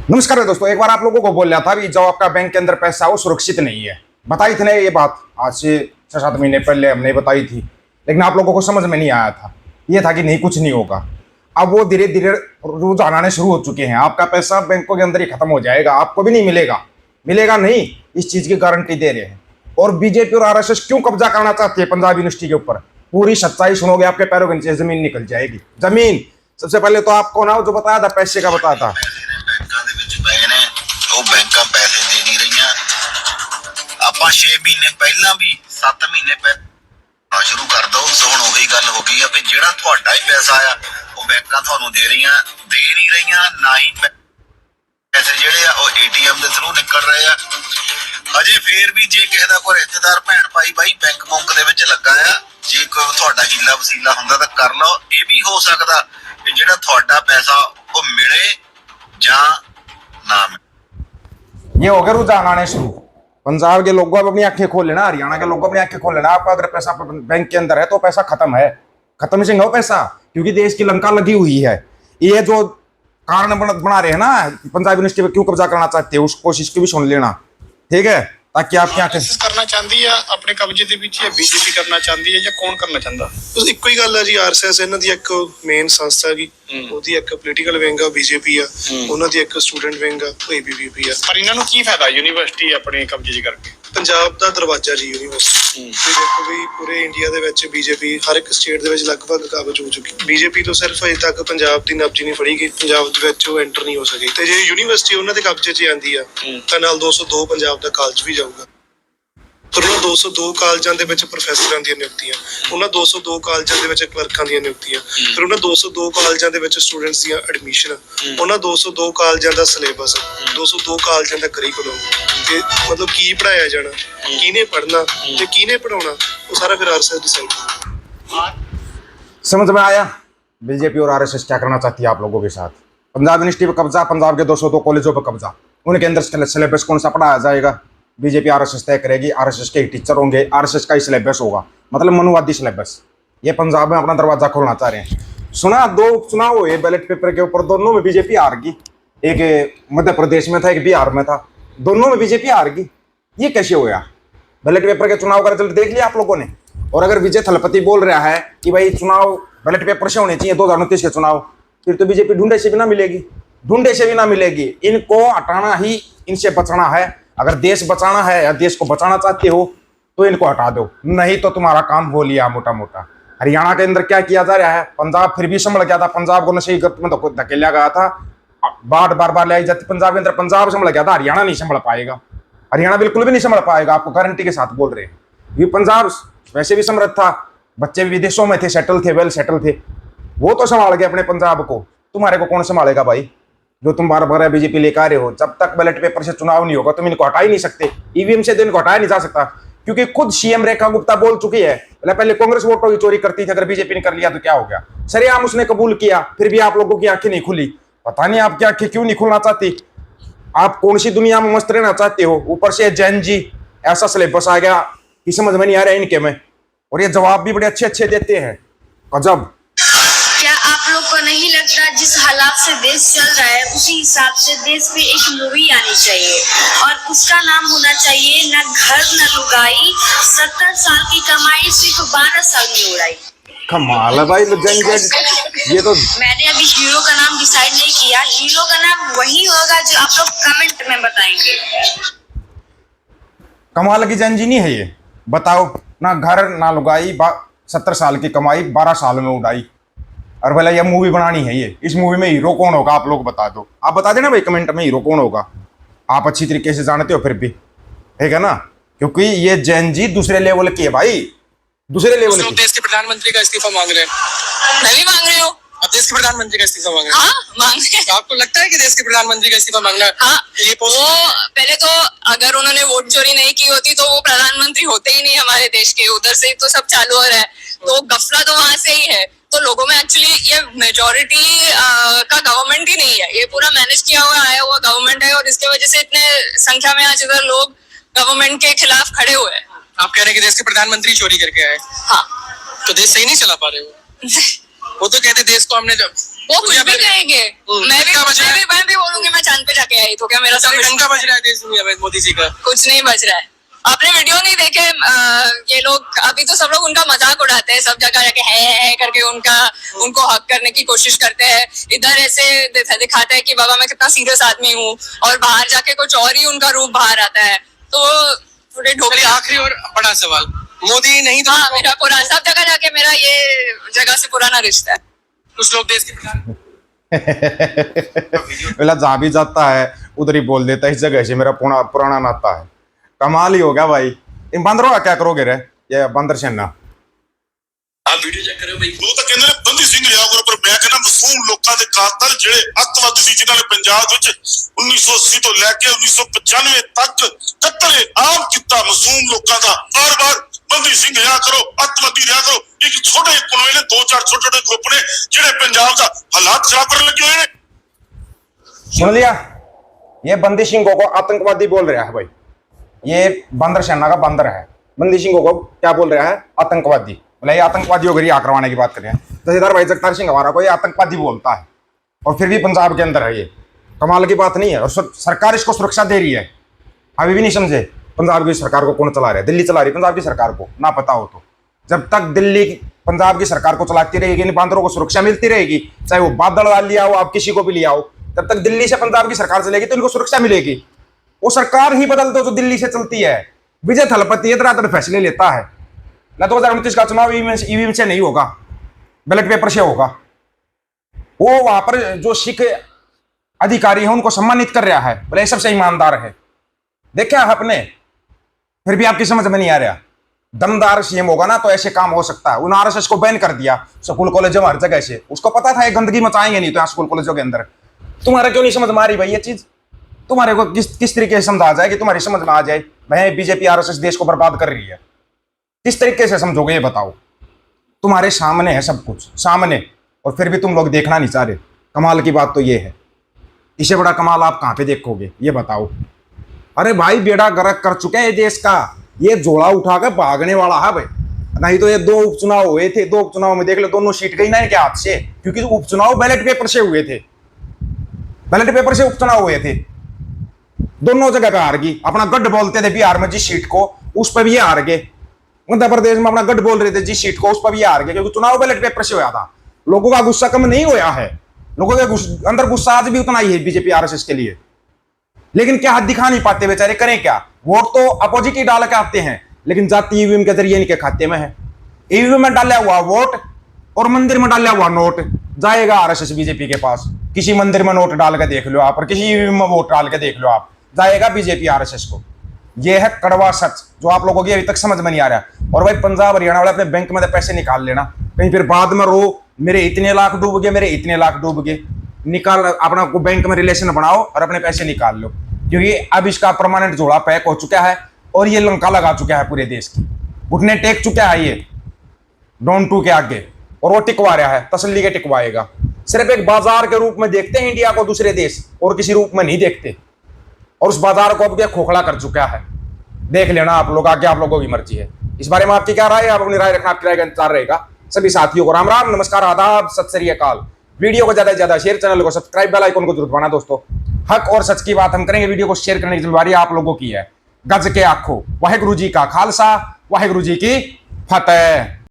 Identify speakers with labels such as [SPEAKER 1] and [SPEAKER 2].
[SPEAKER 1] नमस्कार दोस्तों, एक बार आप लोगों को बोल रहा था भी जो आपका बैंक के अंदर पैसा है वो सुरक्षित नहीं है। बताई थी ना ये बात, आज से 6-7 महीने पहले हमने बताई थी, लेकिन आप लोगों को समझ में नहीं आया था। ये था कि नहीं, कुछ नहीं होगा। अब वो धीरे धीरे रुझान आने शुरू हो चुके हैं। आपका पैसा बैंकों के अंदर ही खत्म हो जाएगा, आपको भी नहीं मिलेगा। मिलेगा नहीं, इस चीज की गारंटी दे रहे हैं। और बीजेपी और आरएसएस क्यों कब्जा करना चाहती है पंजाब यूनिवर्सिटी के ऊपर? पूरी सच्चाई सुनोगे, आपके पैरों के नीचे जमीन निकल जाएगी। जमीन सबसे पहले तो आपको ना जो बताया था, पैसे का बताया था,
[SPEAKER 2] बैंकां पैसे दे नहीं रही। ਆਪਾਂ 6 ਮਹੀਨੇ ਪਹਿਲਾਂ ਵੀ 7 ਮਹੀਨੇ ਪਹਿਲਾਂ ਸ਼ੁਰੂ ਕਰ ਦੋ। ਸੋ ਹੁਣ ਉਹੀ ਗੱਲ ਹੋ ਗਈ ਆ ਕਿ ਜਿਹੜਾ ਤੁਹਾਡਾ ਹੀ ਪੈਸਾ ਆ ਉਹ ਬੈਂਕਾਂ ਤੁਹਾਨੂੰ ਦੇ ਨਹੀਂ ਰਹੀਆਂ, ਨਾ ਹੀ ਪੈਸੇ ਜਿਹੜੇ ਆ ਉਹ ਏਟੀਐਮ ਦੇ ਥਰੂ ਨਿਕਲ ਰਹੇ ਆ। ਅਜੇ ਫੇਰ ਵੀ ਜੇ ਕਿਸੇ ਦਾ ਕੋਈ ਰਿਸ਼ਤੇਦਾਰ ਭੈਣ ਭਾਈ ਬਾਈ ਬੈਂਕ ਬੁੰਕ ਦੇ ਵਿੱਚ ਲੱਗਾ ਆ, ਜੇ ਕੋਈ ਤੁਹਾਡਾ ਹੀਲਾ ਵਸੀਲਾ ਹੁੰਦਾ ਤਾਂ ਕਰ ਲਓ। ਇਹ ਵੀ ਹੋ ਸਕਦਾ ਕਿ ਜਿਹੜਾ ਤੁਹਾਡਾ ਪੈਸਾ ਉਹ ਮਿਲੇ ਜਾਂ ਨਾ ਮਿਲੇ।
[SPEAKER 1] ये हो गया रुझान आने शुरू। पंजाब के लोगों अब अपनी आंखें खोल लेना, हरियाणा के लोगों अपनी आंखें खोल लेना। आपका अगर पैसा बैंक के अंदर है तो पैसा खत्म है, खत्म से हो पैसा, क्योंकि देश की लंका लगी हुई है। ये जो कारण बना रहे हैं ना पंजाब यूनिवर्सिटी पे क्यों कब्जा करना चाहते हैं, उस कोशिश की भी सुन लेना, ठीक है, ताकि आपकी आंखें
[SPEAKER 3] करना चाहती है अपने कब्जे ਦੇ ਵਿੱਚ ਜਾਂ ਬੀਜੇਪੀ ਕਰਨਾ ਚਾਹੁੰਦੀ ਹੈ ਜਾਂ ਕੌਣ ਕਰਨਾ ਚਾਹੁੰਦਾ? ਬਸ ਇੱਕੋ ਹੀ ਗੱਲ ਹੈ ਜੀ। ਆਰਐਸਐਸ ਇਹਨਾਂ ਦੀ ਇੱਕ ਮੇਨ ਸੰਸਥਾ ਹੈਗੀ, ਉਹਦੀ ਇੱਕ ਪੋਲੀਟੀਕਲ ਵਿੰਗ ਆ ਬੀਜੇਪੀ ਆ, ਉਹਨਾਂ ਦੀ ਇੱਕ ਸਟੂਡੈਂਟ ਵਿੰਗ ਆ ਉਹ ਏਬੀਵੀਪੀ ਆ। ਪਰ ਇਹਨਾਂ ਨੂੰ ਕੀ ਫਾਇਦਾ ਯੂਨੀਵਰਸਿਟੀ ਆਪਣੇ ਕਬਜ਼ੇ 'ਚ ਕਰਕੇ? ਪੰਜਾਬ ਦਾ ਦਰਵਾਜ਼ਾ ਜੀ ਯੂਨੀਵਰਸਿਟੀ। ਤੇ ਦੇਖੋ ਵੀ ਪੂਰੇ ਇੰਡੀਆ ਦੇ ਵਿੱਚ ਬੀਜੇਪੀ ਹਰ ਇੱਕ ਸਟੇਟ ਦੇ ਵਿੱਚ ਲਗਭਗ ਕਾਬਜ ਹੋ ਚੁੱਕੀ। ਬੀਜੇਪੀ ਤੋਂ ਸਿਰਫ ਅਜੇ ਤੱਕ ਪੰਜਾਬ ਦੀ ਨਬਜ਼ ਨਹੀਂ ਫੜੀ ਗਈ, ਪੰਜਾਬ ਦੇ ਵਿੱਚ ਉਹ ਐਂਟਰ ਨਹੀਂ ਹੋ ਸਕੀ। ਤੇ ਜੇ ਯੂਨੀਵਰਸਿਟੀ ਉਹਨਾਂ ਦੇ ਕਬਜ਼ੇ 'ਚ ਆਂਦੀ ਆ ਤਾਂ ਨਾਲ 202 ਪੰਜਾਬ ਦਾ ਕਾਲਜ ਵੀ ਜਾਊਗਾ। ਫਿਰ ਉਹਨਾਂ 202 ਕਾਲਜਾਂ ਦੇ ਵਿੱਚ ਪ੍ਰੋਫੈਸਰਾਂ ਦੀਆਂ ਨਿਯੁਕਤੀਆਂ, ਉਹਨਾਂ 202 ਕਾਲਜਾਂ ਦੇ ਵਿੱਚ ਕਲਰਕਾਂ ਦੀਆਂ ਨਿਯੁਕਤੀਆਂ, ਫਿਰ ਉਹਨਾਂ 202 ਕਾਲਜਾਂ ਦੇ ਵਿੱਚ ਸਟੂਡੈਂਟਸ ਦੀਆਂ ਐਡਮਿਸ਼ਨ, ਉਹਨਾਂ 202 ਕਾਲਜਾਂ ਦਾ ਸਿਲੇਬਸ, 202 ਕਾਲਜਾਂ ਦਾ ਕਰਿਕੂਲਮ, ਤੇ ਮਤਲਬ ਕੀ ਪੜਾਇਆ ਜਾਣਾ, ਕਿਹਨੇ ਪੜ੍ਹਨਾ ਤੇ ਕਿਹਨੇ ਪੜਾਉਣਾ, ਉਹ ਸਾਰਾ ਫਿਰ ਆਰਐਸਐਸ डिसाइड करता।
[SPEAKER 1] समझ में आया बीजेपी और आरएसएस क्या करना चाहती है आप लोगों के साथ? पंजाब यूनिवर्सिटी पर कब्जा, पंजाब के 202 कॉलेजों पर कब्जा, उनके अंदर सिलेबस कौन सा पढ़ाया जाएगा? बीजेपी आरएसएस तय करेगी, आरएसएस के टीचर होंगे, आरएसएस का ही सिलेबस होगा, मतलब मनुवादी सिलेबस। ये पंजाब में अपना दरवाजा खोलना चाह रहे हैं। सुना, 2 चुनाव हुए बैलेट पेपर के ऊपर, दोनों में बीजेपी हार गई। एक मध्य प्रदेश में था, एक बिहार में था, दोनों में बीजेपी हार गई। ये कैसे हुआ? बैलेट पेपर के चुनाव का रिजल्ट देख लिया आप लोगों ने? और अगर विजय थलपति बोल रहा है कि भाई चुनाव बैलेट पेपर से होने चाहिए 2029 के चुनाव, फिर तो बीजेपी ढूंढे से भी ना मिलेगी, ढूंढे से भी ना मिलेगी। इनको हटाना ही, इनसे बचना है। अगर देश बचाना है या देश को बचाना चाहते हो तो इनको हटा दो, नहीं तो तुम्हारा काम हो लिया मोटा मोटा। हरियाणा के अंदर क्या किया जा रहा है? पंजाब फिर भी संभल गया था, पंजाब को नशे की में धकेला गया था, बाढ़ बार बार लाई जाती पंजाब के अंदर, पंजाब संभल गया था, हरियाणा नहीं संभल पाएगा। हरियाणा बिल्कुल भी नहीं संभल पाएगा, आपको गारंटी के साथ बोल रहे हैं। ये पंजाब वैसे भी समृद्ध था, बच्चे भी विदेशों में थे, सेटल थे, वेल सेटल थे, वो तो संभाल गए अपने पंजाब को। तुम्हारे को कौन संभालेगा भाई, जो तुम बार बार बीजेपी लेकर आ रहे हो? जब तक बैलेट पेपर से चुनाव नहीं होगा तुम इनको हटा ही नहीं सकते, ईवीएम से तो इनको हटाया नहीं जा सकता, क्योंकि खुद सीएम रेखा गुप्ता बोल चुकी है पहले कांग्रेस वोटों की चोरी करती थी, अगर बीजेपी ने कर लिया तो क्या हो गया? सरेआम उसने कबूल किया, फिर भी आप लोगों की आंखें नहीं खुली। पता नहीं आपकी आंखें क्यों नहीं खुलना चाहती, आप कौन सी दुनिया में मस्त रहना चाहते हो? ऊपर से जैन जी ऐसा सिलेबस आ गया कि समझ में नहीं आ रहा है इनके में, और ये जवाब भी बड़े अच्छे अच्छे देते हैं, गजब।
[SPEAKER 4] क्या आप लोग को नहीं लगता जिस हालात से देश चल रहा है उसी हिसाब से देश पे एक मूवी आनी चाहिए और उसका नाम होना चाहिए न घर न लुगाई, 70 साल की कमाई सिर्फ 12 साल में उड़ाई?
[SPEAKER 1] कमाल है भाई, ये तो
[SPEAKER 4] मैंने अभी हीरो का नाम डिसाइड नहीं किया, हीरो का नाम वही होगा जो आप लोग कमेंट में बताएंगे।
[SPEAKER 1] कमाल की जैन जी नहीं है ये, बताओ, ना घर ना लुगाई, 70 साल की कमाई 12 साल में उड़ाई। और भला ये मूवी बनानी है, ये इस मूवी में हीरो कौन होगा आप लोग बता दो, आप बता देना भाई कमेंट में हीरो कौन होगा। आप अच्छी तरीके से जानते हो फिर भी, ठीक है ना, क्योंकि ये जैन जी दूसरे लेवल की है भाई, दूसरे लेवल की।
[SPEAKER 5] देश के प्रधानमंत्री का इस्तीफा मांग रहे हैं। मैं भी मांग रही हूँ, आप देश के प्रधानमंत्री का इस्तीफा मांग रहे हैं? हाँ, मांग रहे हैं। तो आपको लगता है कि देश के प्रधानमंत्री का इस्तीफा मांगना है? हाँ, ये वो पहले तो अगर उन्होंने वोट चोरी नहीं की होती तो वो प्रधानमंत्री होते ही नहीं हमारे देश के, उधर से तो सब चालू हो रहा है, तो गफला तो वहां से ही है। तो लोगों में एक्चुअली ये मेजोरिटी का गवर्नमेंट ही नहीं है, ये पूरा मैनेज किया हुआ आया हुआ गवर्नमेंट है, और इसके वजह से इतने संख्या में आज इधर लोग गवर्नमेंट के खिलाफ खड़े हुए हैं। आप कह रहे हैं कि देश के प्रधानमंत्री चोरी करके आए? हाँ, तो देश सही नहीं चला पा रहे वो तो कहते देश को हमने, वो कुछ भी कहेंगे, मैं भी बोलूंगी मैं चांद पे जाके आई। ही तो क्या मेरा सब
[SPEAKER 6] डंका बज रहा है देश दुनिया में मोदी जी का?
[SPEAKER 5] कुछ नहीं बच रहा है। आपने वीडियो नहीं देखे? ये लोग अभी तो सब लोग उनका मजाक उड़ाते हैं, सब जगह जाके है करके उनको हक करने की कोशिश करते हैं। इधर ऐसे दिखाते हैं कि बाबा मैं कितना सीरियस आदमी हूँ, और बाहर जाके कुछ और ही उनका रूप बाहर आता है। तो थोड़े ढोबे।
[SPEAKER 6] आखिरी और बड़ा सवाल, मोदी नहीं तो
[SPEAKER 5] हाँ, मेरा पुराना सब जगह जाके मेरा ये जगह से पुराना रिश्ता है।
[SPEAKER 6] कुछ लोग देश के प्रधान
[SPEAKER 1] बोला जहाँ भी जाता है उधर ही बोल देता है इस जगह से मेरा पुराना नाता है। कमाल ही हो गया भाई। इन बंदरों का क्या करोगे रे, ये बंदर सेना।
[SPEAKER 6] आप वीडियो चेक करो भाई।
[SPEAKER 2] ਉਹ ਤਾਂ ਕਹਿੰਦੇ ਨੇ ਬੰਦੀ ਸਿੰਘ ਲਿਆਉਰ ਪਰ ਮੈਂ ਕਹਿੰਦਾ ਮਾਸੂਮ ਲੋਕਾਂ ਦੇ ਕਾਤਲ ਜਿਹੜੇ ਅੱਤਵਾਦੀ ਸੀ ਜਿਨ੍ਹਾਂ ਨੇ ਪੰਜਾਬ ਵਿੱਚ 1980 ਤੋਂ ਲੈ ਕੇ 1995 ਤੱਕ ਕਤਲ ਆਮ ਕੀਤਾ ਮਾਸੂਮ ਲੋਕਾਂ ਦਾ। ਬਾਰ-ਬਾਰ ਬੰਦੀ ਸਿੰਘ ਲਿਆ ਕਰੋ, ਅੱਤਵਾਦੀ ਲਿਆ ਕਰੋ। ਇੱਕ ਛੋਟੇ ਕੋਲੋਂ ਨੇ ਦੋ ਚਾਰ ਛੋਟੇ ਗਰੁੱਪ ਨੇ ਜਿਹੜੇ ਪੰਜਾਬ ਦਾ ਹਾਲਾਤ ਖਰਾਬ ਕਰਨ ਲੱਗੇ ਹੋਏ ਨੇ।
[SPEAKER 1] सुन लिया, ये बंदी सिंह को आतंकवादी बोल रहा है भाई। ये बंदर सेना का बंदर है, बंदी सिंह को क्या बोल रहा है? आतंकवादी। बोला ये आतंकवादियों को यहाँ करवाने की बात कर रहे हैं। जथेदार भाई जगतार सिंह हमारा को ये आतंकवादी बोलता है, और फिर भी पंजाब के अंदर है। ये कमाल की बात नहीं है, और सरकार इसको सुरक्षा दे रही है। अभी भी नहीं समझे पंजाब की सरकार को कौन चला रहा है? दिल्ली चला रही है पंजाब की सरकार को, ना पता हो तो। जब तक दिल्ली पंजाब की सरकार को चलाती रहेगी, इन बांदरों को सुरक्षा मिलती रहेगी, चाहे वो बादल वाल लिया हो, आप किसी को भी लिया हो, जब तक दिल्ली से पंजाब की सरकार चलेगी तो इनको सुरक्षा मिलेगी। वो सरकार ही बदल दो जो दिल्ली से चलती है। विजय थलपति इधर फैसले लेता है ना। 2029 का चुनाव ईवीएम से नहीं होगा, बैलेट पेपर से होगा। वो वहां पर जो सिख अधिकारी है उनको सम्मानित कर रहा है, बोले सबसे ईमानदार है। देखे आपने, फिर भी आपकी समझ में नहीं आ रहा। दमदार सीएम होगा ना तो ऐसे काम हो सकता है। उन आरएसएस को बैन कर दिया स्कूल कॉलेजों हर जगह से। उसको पता था ये गंदगी मचाएंगे नहीं तो यहाँ स्कूल कॉलेजों के अंदर। तुम्हारा क्यों नहीं समझ में आ रही भाई ये चीज? तुम्हारे को किस तरीके से समझा जाए कि तुम्हारी समझ में आ जाए भाई बीजेपी आरएसएस देश को बर्बाद कर रही है? किस तरीके से समझोगे ये बताओ? तुम्हारे सामने है सब कुछ सामने, और फिर भी तुम लोग देखना नहीं चाह रहे। कमाल की बात तो ये है, इससे बड़ा कमाल आप कहाँ पे देखोगे ये बताओ? अरे भाई बेड़ा गर्क कर चुके हैं ये देश का। ये झोला उठा कर भागने वाला है भाई। नहीं तो ये 2 उपचुनाव हुए थे, 2 उपचुनाव में देख लो दोनों सीट गई ना इनके हाथ से, क्योंकि उपचुनाव बैलेट पेपर से हुए थे। बैलेट पेपर से उपचुनाव हुए थे, दोनों जगह पे हार गई। अपना गढ़ बोलते थे बिहार में जिस सीट को, उस पर भी ये हार गए। मध्य प्रदेश में अपना गढ़ बोल रहे थे जिस सीट को, उस पर भी हार गए, क्योंकि चुनाव बैलेट पेपर से हुआ था। लोगों का गुस्सा कम नहीं हुआ है, लोगों के अंदर गुस्सा आज भी उतना ही है बीजेपी आरएसएस के लिए। लेकिन क्या हाथ दिखा नहीं पाते बेचारे, करें क्या? वोट तो अपोजिट ही डाल के आते हैं, लेकिन जाति ईवीएम के जरिए इनके खाते में है। ईवीएम में डाला हुआ वोट और मंदिर में डाला हुआ नोट जाएगा आरएसएस बीजेपी के पास। किसी मंदिर में नोट डाल के देख लो आप, और किसी ईवीएम में वोट डाल के देख लो आप, जाएगा बीजेपी आरएसएस को। यह है कड़वा सच जो आप लोगों की अभी तक समझ में नहीं आ रहा। और भाई पंजाब हरियाणा वाले अपने बैंक में पैसे निकाल लेना, कहीं फिर बाद में रो मेरे इतने लाख डूब गए, मेरे इतने लाख डूब गए। निकाल, अपना को बैंक में रिलेशन बनाओ और अपने पैसे निकाल लो, क्योंकि अब इसका परमानेंट जोड़ा पैक हो चुका है और ये लंका लगा चुका है पूरे देश की। घुटने टेक चुका है ये डॉन 2 के आगे, और वो टिकवा रहा है, तसल्ली के टिकवाएगा। सिर्फ एक बाजार के रूप में देखते हैं इंडिया को दूसरे देश, और किसी रूप में नहीं देखते। और उस बाजार को अब खोखला कर चुका है। देख लेना आप लोग, आगे आप लोगों की मर्जी है। इस बारे में आपकी क्या राय है? आप अपनी राय रखना, आपकी राय का इंतजार रहेगा। सभी साथियों को राम राम, नमस्कार, आदाब, सत श्री अकाल। वीडियो को ज्यादा से ज्यादा शेयर, चैनल को सब्सक्राइब, बेल आइकन को जरूर दबाना दोस्तों। हक और सच की बात हम करेंगे, वीडियो को शेयर करने की जिम्मेदारी आप लोगों की है। गज के आखो, वाहेगुरु जी का खालसा, वाहेगुरु जी की फतेह।